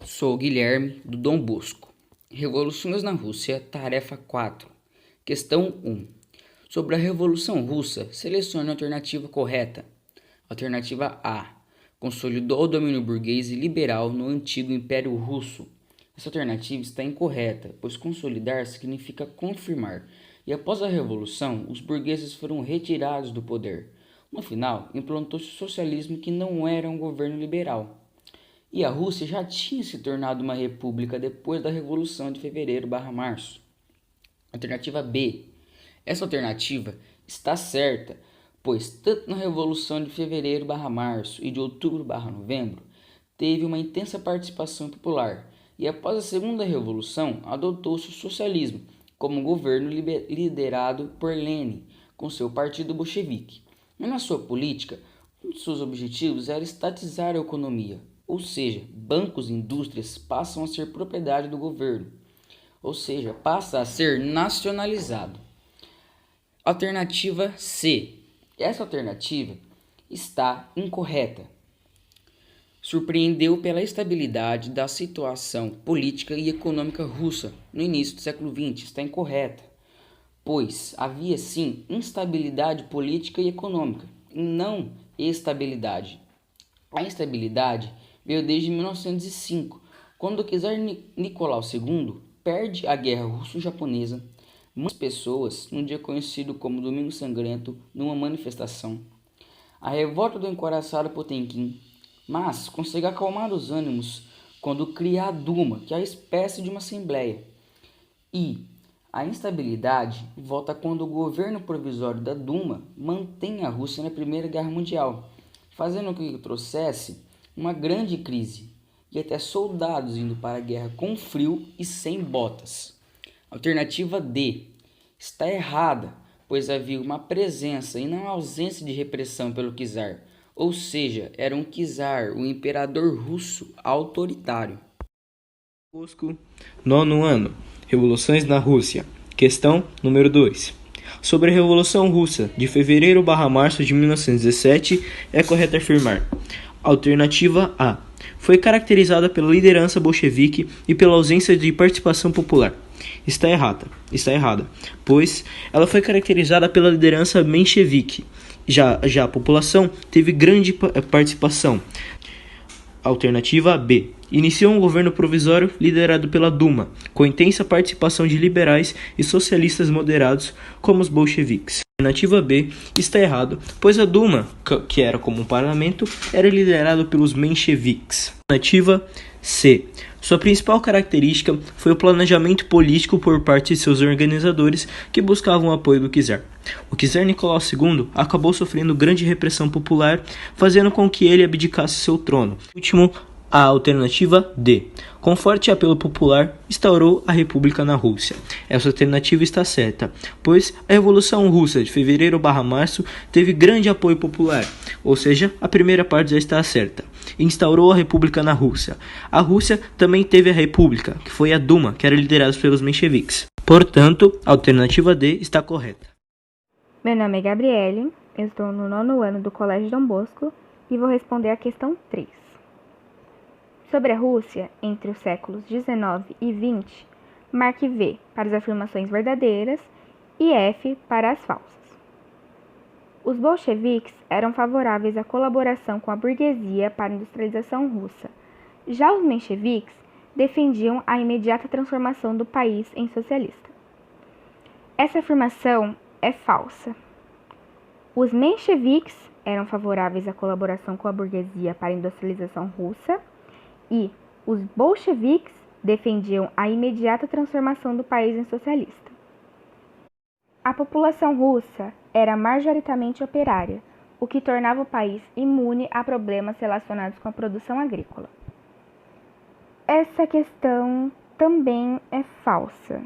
Sou Guilherme, do Dom Bosco. Revoluções na Rússia, tarefa 4. Questão 1. Sobre a Revolução Russa, selecione a alternativa correta. Alternativa A. Consolidou o domínio burguês e liberal no antigo Império Russo. Essa alternativa está incorreta, pois consolidar significa confirmar, e após a Revolução, os burgueses foram retirados do poder. No final, implantou-se o socialismo, que não era um governo liberal. E a Rússia já tinha se tornado uma república depois da Revolução de Fevereiro/Março. Alternativa B. Essa alternativa está certa, pois tanto na Revolução de Fevereiro/Março e de Outubro/Novembro teve uma intensa participação popular, e após a Segunda Revolução adotou-se o socialismo como um governo liderado por Lenin, com seu partido bolchevique. Mas na sua política, um de seus objetivos era estatizar a economia, ou seja, bancos e indústrias passam a ser propriedade do governo, ou seja, passa a ser nacionalizado. Alternativa C. Essa alternativa está incorreta. Surpreendeu pela estabilidade da situação política e econômica russa no início do século XX. Está incorreta, pois havia sim instabilidade política e econômica, e não estabilidade. A instabilidade veio desde 1905, quando o czar Nicolau II perde a guerra russo-japonesa. Muitas pessoas, num dia conhecido como Domingo Sangrento, numa manifestação. A revolta do encouraçado Potemkin, mas consegue acalmar os ânimos quando cria a Duma, que é a espécie de uma assembleia. E a instabilidade volta quando o governo provisório da Duma mantém a Rússia na Primeira Guerra Mundial, fazendo com que trouxesse uma grande crise e até soldados indo para a guerra com frio e sem botas. Alternativa D está errada, pois havia uma presença e não ausência de repressão pelo czar, ou seja, era um czar, o imperador russo autoritário. Bosco, nono ano, Revoluções na Rússia. Questão número 2. Sobre a Revolução Russa de fevereiro/março de 1917, é correto afirmar: alternativa A. Foi caracterizada pela liderança bolchevique e pela ausência de participação popular. Está errada, pois ela foi caracterizada pela liderança menchevique. Já a população teve grande participação. Alternativa B. Iniciou um governo provisório liderado pela Duma, com intensa participação de liberais e socialistas moderados, como os bolcheviques. Alternativa B está errado, pois a Duma, que era como um parlamento, era liderado pelos mencheviques. Alternativa C. Sua principal característica foi o planejamento político por parte de seus organizadores, que buscavam o apoio do czar. O czar Nicolau II acabou sofrendo grande repressão popular, fazendo com que ele abdicasse seu trono. Último, a alternativa D. Com forte apelo popular, instaurou a República na Rússia. Essa alternativa está certa, pois a Revolução Russa de fevereiro/março teve grande apoio popular, ou seja, a primeira parte já está certa. Instaurou a República na Rússia. A Rússia também teve a República, que foi a Duma, que era liderada pelos mencheviques. Portanto, a alternativa D está correta. Meu nome é Gabriele, eu estou no nono ano do Colégio Dom Bosco e vou responder a questão 3. Sobre a Rússia, entre os séculos 19 e 20, marque V para as afirmações verdadeiras e F para as falsas. Os bolcheviques eram favoráveis à colaboração com a burguesia para a industrialização russa. Já os mencheviques defendiam a imediata transformação do país em socialista. Essa afirmação é falsa. Os mencheviques eram favoráveis à colaboração com a burguesia para a industrialização russa e os bolcheviques defendiam a imediata transformação do país em socialista. A população russa era majoritariamente operária, o que tornava o país imune a problemas relacionados com a produção agrícola. Essa questão também é falsa,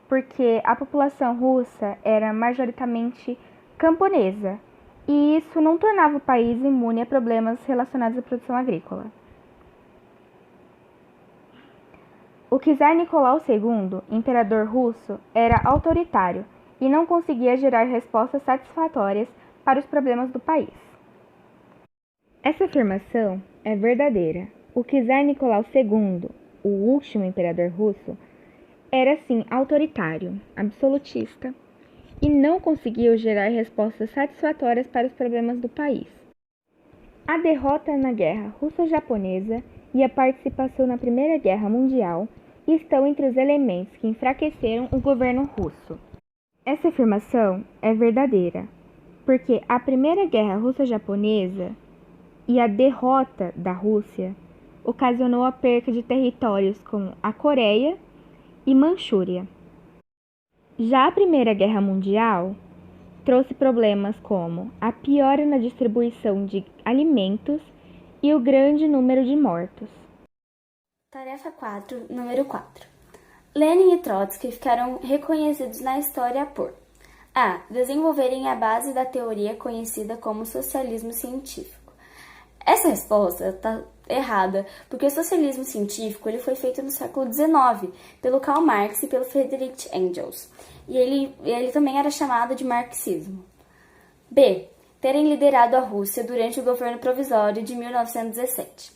porque a população russa era majoritariamente camponesa, e isso não tornava o país imune a problemas relacionados à produção agrícola. O czar Nicolau II, imperador russo, era autoritário e não conseguia gerar respostas satisfatórias para os problemas do país. Essa afirmação é verdadeira. o czar Nicolau II, o último imperador russo, era sim autoritário, absolutista, e não conseguiu gerar respostas satisfatórias para os problemas do país. A derrota na Guerra Russo-Japonesa e a participação na Primeira Guerra Mundial estão entre os elementos que enfraqueceram o governo russo. Essa afirmação é verdadeira, porque a Primeira Guerra Russo-Japonesa e a derrota da Rússia ocasionou a perca de territórios como a Coreia e Manchúria. Já a Primeira Guerra Mundial trouxe problemas como a piora na distribuição de alimentos e o grande número de mortos. Tarefa 4, número 4. Lenin e Trotsky ficaram reconhecidos na história por a. Desenvolverem a base da teoria conhecida como socialismo científico. Essa resposta está errada, porque o socialismo científico ele foi feito no século XIX pelo Karl Marx e pelo Friedrich Engels, e ele também era chamado de marxismo. B. Terem liderado a Rússia durante o governo provisório de 1917.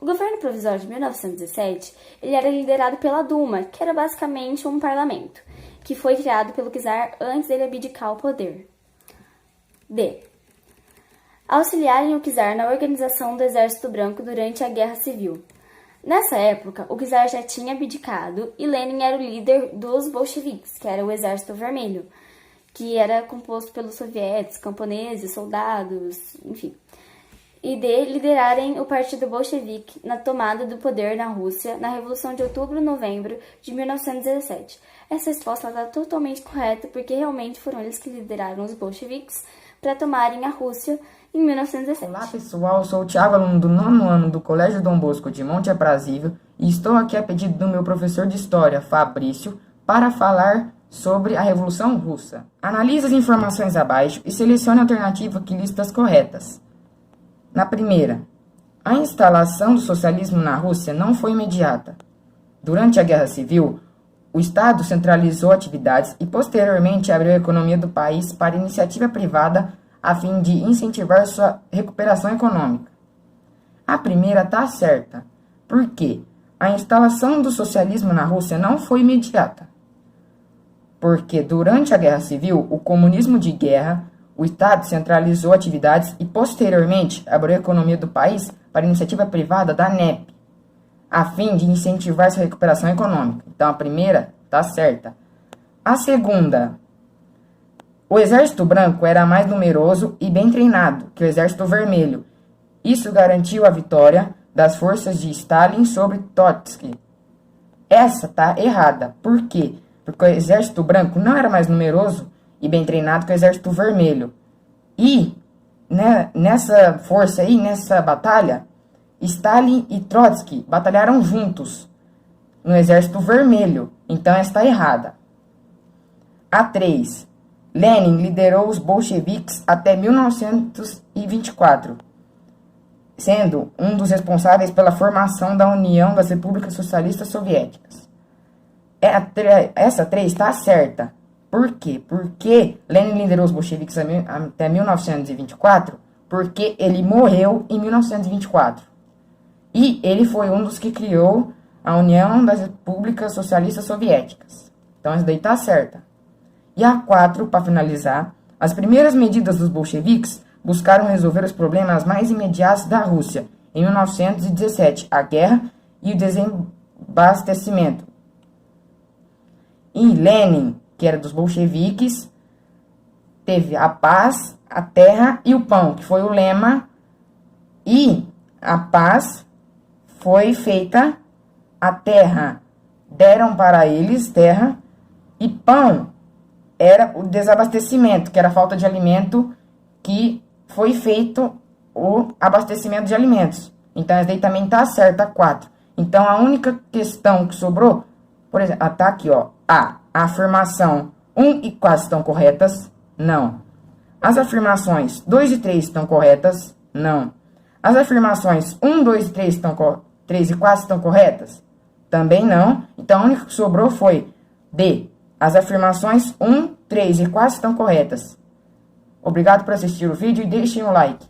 O governo provisório de 1917 ele era liderado pela Duma, que era basicamente um parlamento, que foi criado pelo czar antes dele abdicar o poder. D. Auxiliarem o czar na organização do Exército Branco durante a Guerra Civil. Nessa época, o czar já tinha abdicado e Lenin era o líder dos bolcheviques, que era o Exército Vermelho, que era composto pelos sovietes, camponeses, soldados, enfim. E de liderarem o Partido Bolchevique na tomada do poder na Rússia na Revolução de Outubro-Novembro de 1917. Essa resposta está totalmente correta, porque realmente foram eles que lideraram os bolcheviques para tomarem a Rússia em 1917. Olá pessoal, sou o Thiago, aluno do 9º ano do Colégio Dom Bosco de Monte Aprazível, e estou aqui a pedido do meu professor de História, Fabrício, para falar sobre a Revolução Russa. Analise as informações abaixo e selecione a alternativa que lista as corretas. Na primeira, a instalação do socialismo na Rússia não foi imediata. Durante a Guerra Civil, o Estado centralizou atividades e posteriormente abriu a economia do país para iniciativa privada a fim de incentivar sua recuperação econômica. A primeira está certa, porque a instalação do socialismo na Rússia não foi imediata. Porque durante a Guerra Civil, o comunismo de guerra, o Estado centralizou atividades e, posteriormente, abriu a economia do país para a iniciativa privada da NEP, a fim de incentivar sua recuperação econômica. Então, a primeira está certa. A segunda, o Exército Branco era mais numeroso e bem treinado que o Exército Vermelho. Isso garantiu a vitória das forças de Stalin sobre Trotsky. Essa está errada. Por quê? Porque o Exército Branco não era mais numeroso e bem treinado que o Exército Vermelho. E, né, nessa força aí, nessa batalha, Stalin e Trotsky batalharam juntos no Exército Vermelho. Então, essa está errada. A 3. Lenin liderou os bolcheviques até 1924, sendo um dos responsáveis pela formação da União das Repúblicas Socialistas Soviéticas. Essa 3 está certa. Por quê? Porque Lenin liderou os bolcheviques até 1924, porque ele morreu em 1924. E ele foi um dos que criou a União das Repúblicas Socialistas Soviéticas. Então, essa daí está certa. E a 4, para finalizar, as primeiras medidas dos bolcheviques buscaram resolver os problemas mais imediatos da Rússia, em 1917, a guerra e o desabastecimento. E Lenin, que era dos bolcheviques, teve a paz, a terra e o pão, que foi o lema, e a paz foi feita, a terra deram para eles terra, e pão era o desabastecimento, que era a falta de alimento, que foi feito o abastecimento de alimentos. Então, essa daí também está certa, a 4. Então, a única questão que sobrou, por exemplo, tá aqui, ó, a afirmação 1 e 4 estão corretas? Não. As afirmações 2 e 3 estão corretas? Não. As afirmações 1, 2 e 3 e 4 estão corretas? Também não. Então, a única que sobrou foi D. As afirmações 1, 3 e 4 estão corretas. Obrigado por assistir o vídeo e deixem um like.